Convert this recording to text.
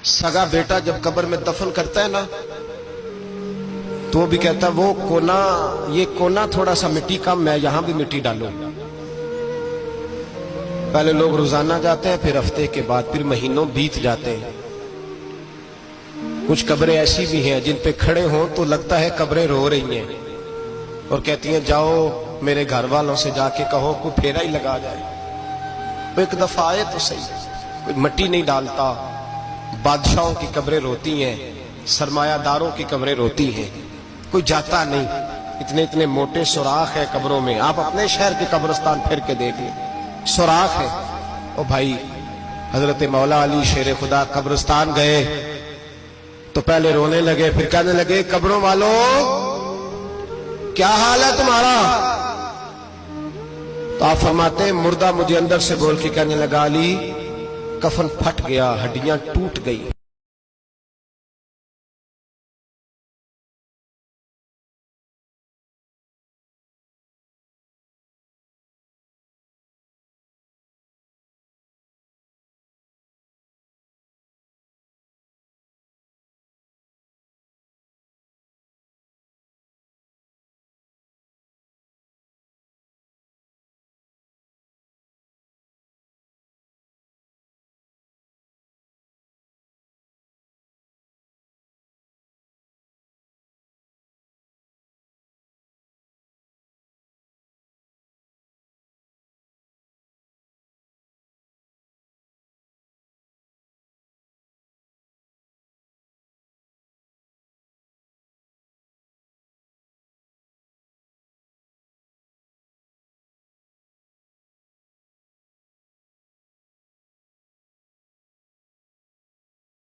सगा बेटा जब कब्र में दफन करता है ना, तो वो भी कहता है वो कोना, ये कोना थोड़ा सा मिट्टी कम है, यहां भी मिट्टी डालो। पहले लोग रोजाना जाते हैं, फिर हफ्ते के बाद, फिर महीनों बीत जाते हैं। कुछ कब्रें ऐसी भी हैं जिन पे खड़े हों तो लगता है कब्रें रो रही हैं और कहती हैं जाओ मेरे घर वालों से जाके कहो कोई फेरा ही लगा जाए। तो एक दफा आए तो सही, कोई मिट्टी नहीं डालता। बादशाहों की कब्रें रोती हैं, सरमायादारों की कब्रें रोती हैं, कोई जाता नहीं। इतने इतने मोटे सुराख है कब्रों में, आप अपने शहर के कब्रिस्तान फिर के देख लें, सुराख है। ओ भाई, हजरत मौला अली शेर खुदा कब्रिस्तान गए तो पहले रोने लगे, फिर कहने लगे कब्रों वालों क्या हाल है तुम्हारा। तो आप फरमाते मुर्दा मुझे अंदर से बोल के कहने लगा अली कफन फट गया, हड्डियां टूट गई।